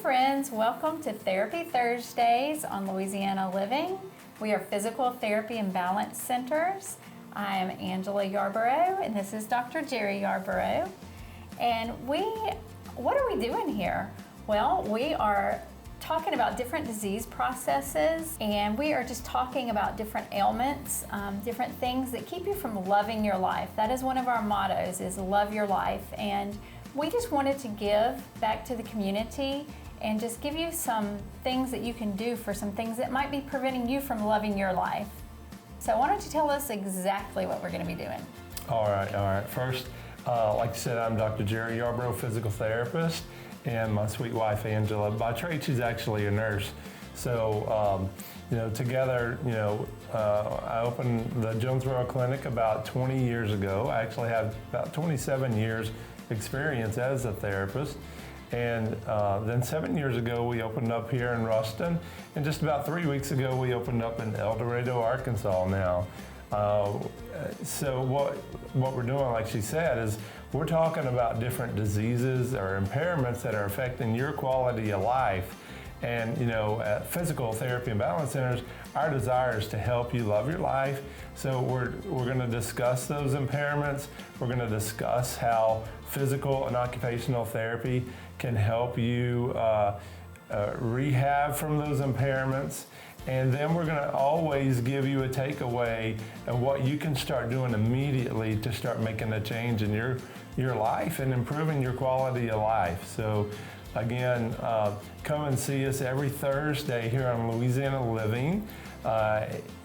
friends, welcome to Therapy Thursdays on Louisiana Living. We are physical therapy and balance centers. I am Angela Yarborough and this is Dr. Jerry Yarborough. And what are we doing here? Well, we are talking about different disease processes, and we are just talking about different ailments, different things that keep you from loving your life. That is one of our mottos, is love your life. And we just wanted to give back to the community and just give you some things that you can do for some things that might be preventing you from loving your life. So why don't you tell us exactly what we're going to be doing? All right. First, like you said, I'm Dr. Jerry Yarborough, physical therapist, and my sweet wife, Angela. By trade, she's actually a nurse. So, together, I opened the Jonesboro clinic about 20 years ago. I actually have about 27 years experience as a therapist. And then 7 years ago, we opened up here in Ruston. And just about 3 weeks ago, we opened up in ElDorado, Arkansas now. So what we're doing, like she said, is we're talking about different diseases or impairments that are affecting your quality of life. And at Physical Therapy and Balance Centers, our desire is to help you love your life. So we're going to discuss those impairments. We're going to discuss how physical and occupational therapy can help you rehab from those impairments. And then we're going to always give you a takeaway of what you can start doing immediately to start making a change in your life and improving your quality of life. So again, come and see us every Thursday here on Louisiana Living.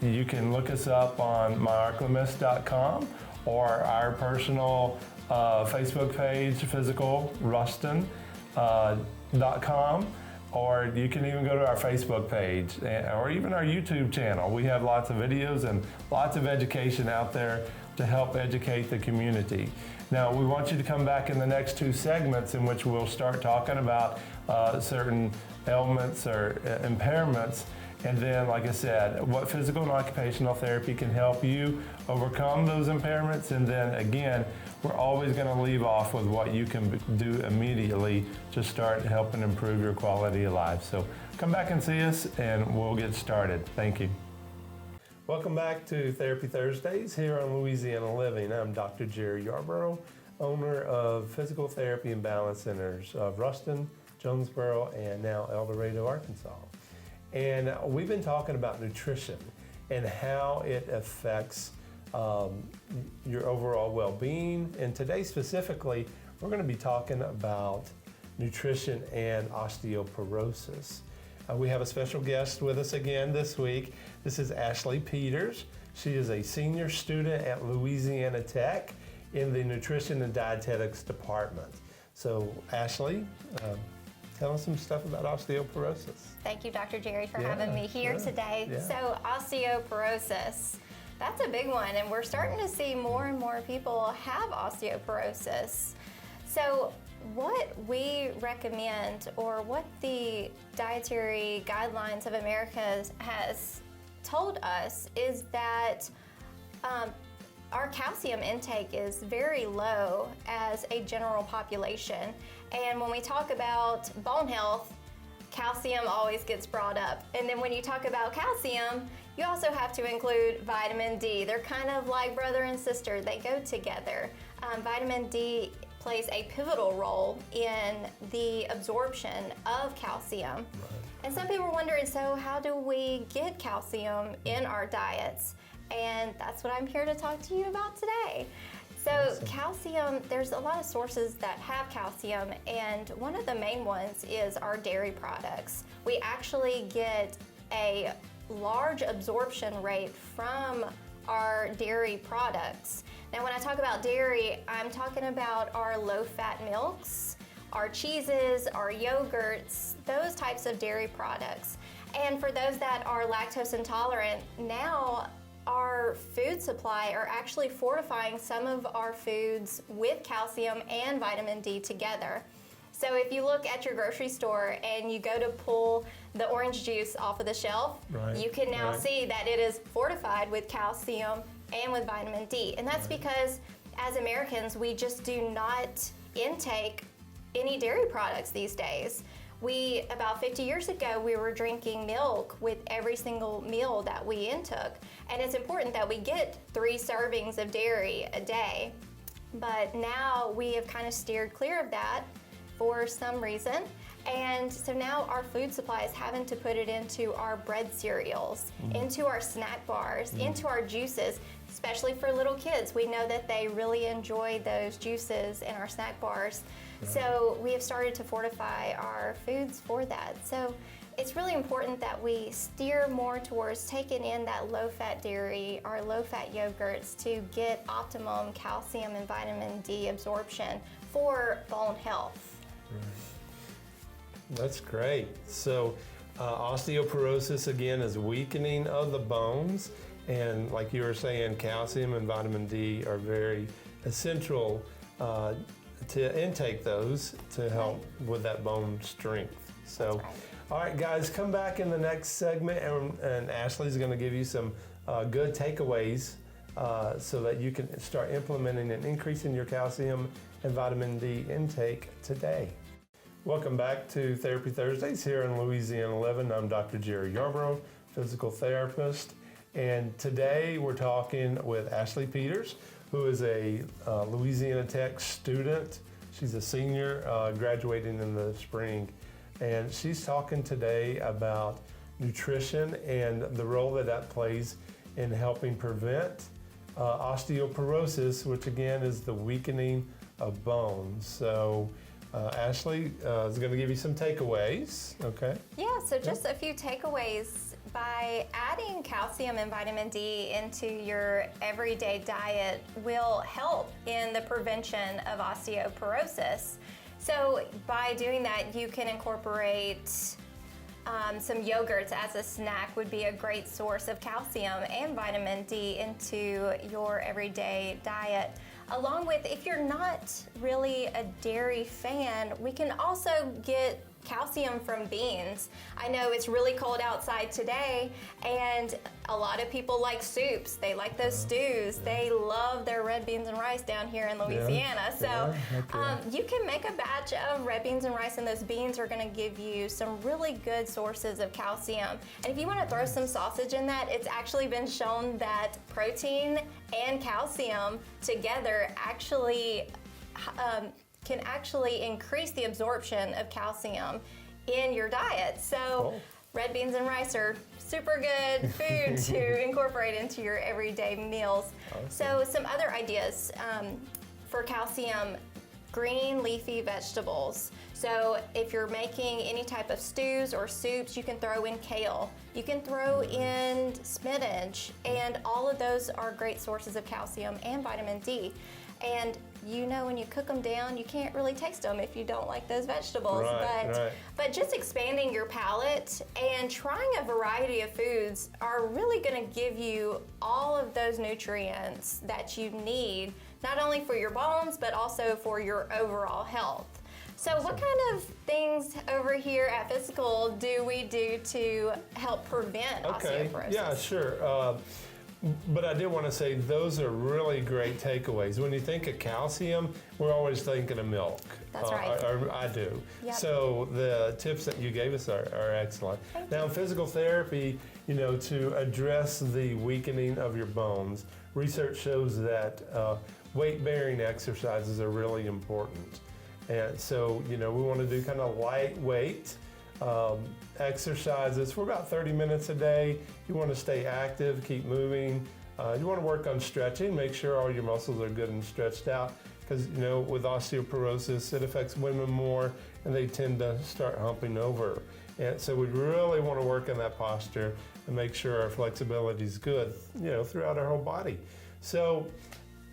You can look us up on myarclemis.com or our personal Facebook page, physicalruston.com. Or you can even go to our Facebook page or even our YouTube channel. We have lots of videos and lots of education out there to help educate the community. Now, we want you to come back in the next two segments in which we'll start talking about certain ailments or impairments. And then, like I said, what physical and occupational therapy can help you overcome those impairments. And then again, we're always going to leave off with what you can do immediately to start helping improve your quality of life. So come back and see us and we'll get started. Thank you. Welcome back to Therapy Thursdays here on Louisiana Living. I'm Dr. Jerry Yarborough, owner of Physical Therapy and Balance Centers of Ruston, Jonesboro, and now ElDorado, Arkansas. And we've been talking about nutrition and how it affects your overall well-being. And today specifically, we're going to be talking about nutrition and osteoporosis. We have a special guest with us again this week. This is Ashley Peters. She is a senior student at Louisiana Tech in the Nutrition and Dietetics Department. So Ashley, tell us some stuff about osteoporosis. Thank you, Dr. Jerry, for having me here today. Yeah. So osteoporosis, that's a big one, and we're starting to see more and more people have osteoporosis. So what we recommend, or what the Dietary Guidelines of America has told us, is that our calcium intake is very low as a general population. And when we talk about bone health, calcium always gets brought up. And then when you talk about calcium, you also have to include vitamin D. They're kind of like brother and sister. They go together. Vitamin D plays a pivotal role in the absorption of calcium. Right. And some people are wondering, so how do we get calcium in our diets? And that's what I'm here to talk to you about today. So awesome. Calcium, there's a lot of sources that have calcium, and one of the main ones is our dairy products. We actually get a large absorption rate from our dairy products. Now, when I talk about dairy, I'm talking about our low-fat milks, our cheeses, our yogurts, those types of dairy products. And for those that are lactose intolerant, now our food supply are actually fortifying some of our foods with calcium and vitamin D together. So if you look at your grocery store and you go to pull the orange juice off of the shelf, right. you can now see that it is fortified with calcium and with vitamin D. And that's because as Americans, we just do not intake any dairy products these days. About 50 years ago, we were drinking milk with every single meal that we intook. And it's important that we get 3 servings of dairy a day. But now we have kind of steered clear of that for some reason. And so now our food supply is having to put it into our bread cereals, into our snack bars, into our juices, especially for little kids. We know that they really enjoy those juices in our snack bars. So we have started to fortify our foods for that. So it's really important that we steer more towards taking in that low-fat dairy, our low-fat yogurts, to get optimum calcium and vitamin D absorption for bone health. That's great. So osteoporosis, again, is weakening of the bones. And like you were saying, calcium and vitamin D are very essential to intake those to help with that bone strength. So, all right, guys, come back in the next segment, and Ashley's going to give you some good takeaways so that you can start implementing and increasing your calcium and vitamin D intake today. Welcome back to Therapy Thursdays here in Louisiana 11. I'm Dr. Jerry Yarborough, physical therapist, and today we're talking with Ashley Peters, who is a Louisiana Tech student. She's a senior graduating in the spring, and she's talking today about nutrition and the role that plays in helping prevent osteoporosis, which again is the weakening of bones. So Ashley is going to give you some takeaways, okay? Yeah, so just a few takeaways. By adding calcium and vitamin D into your everyday diet will help in the prevention of osteoporosis. So by doing that, you can incorporate some yogurts as a snack would be a great source of calcium and vitamin D into your everyday diet. Along with, if you're not really a dairy fan, we can also get calcium from beans. I know it's really cold outside today, and a lot of people like soups. They like those stews. They love their red beans and rice down here in Louisiana. So you can make a batch of red beans and rice, and those beans are going to give you some really good sources of calcium. And if you want to throw some sausage in that, it's actually been shown that protein and calcium together actually can actually increase the absorption of calcium in your diet. So red beans and rice are super good food to incorporate into your everyday meals. So some other ideas for calcium: green leafy vegetables. So if you're making any type of stews or soups, you can throw in kale. You can throw in spinach, and all of those are great sources of calcium and vitamin D. And you know, when you cook them down, you can't really taste them if you don't like those vegetables. But just expanding your palate and trying a variety of foods are really going to give you all of those nutrients that you need, not only for your bones, but also for your overall health. So what kind of things over here at Fyzical do we do to help prevent osteoporosis? Yeah, sure. But I did want to say those are really great takeaways. When you think of calcium, we're always thinking of milk. That's right. Or I do. Yep. So the tips that you gave us are excellent. Now, in physical therapy, you know, to address the weakening of your bones, research shows that weight-bearing exercises are really important. And so, you know, we want to do kind of lightweight exercises for about 30 minutes a day. You want to stay active, keep moving. You want to work on stretching, make sure all your muscles are good and stretched out, because, you know, with osteoporosis, it affects women more, and they tend to start humping over. And so we really want to work on that posture and make sure our flexibility is good, you know, throughout our whole body. So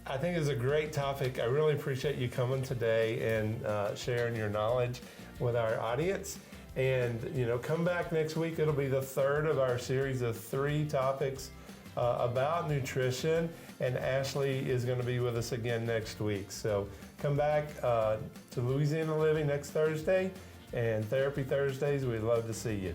I think it's a great topic. I really appreciate you coming today and sharing your knowledge with our audience. And, you know, come back next week. It'll be the third of our series of 3 topics about nutrition. And Ashley is going to be with us again next week. So come back to Louisiana Living next Thursday. And Therapy Thursdays, we'd love to see you.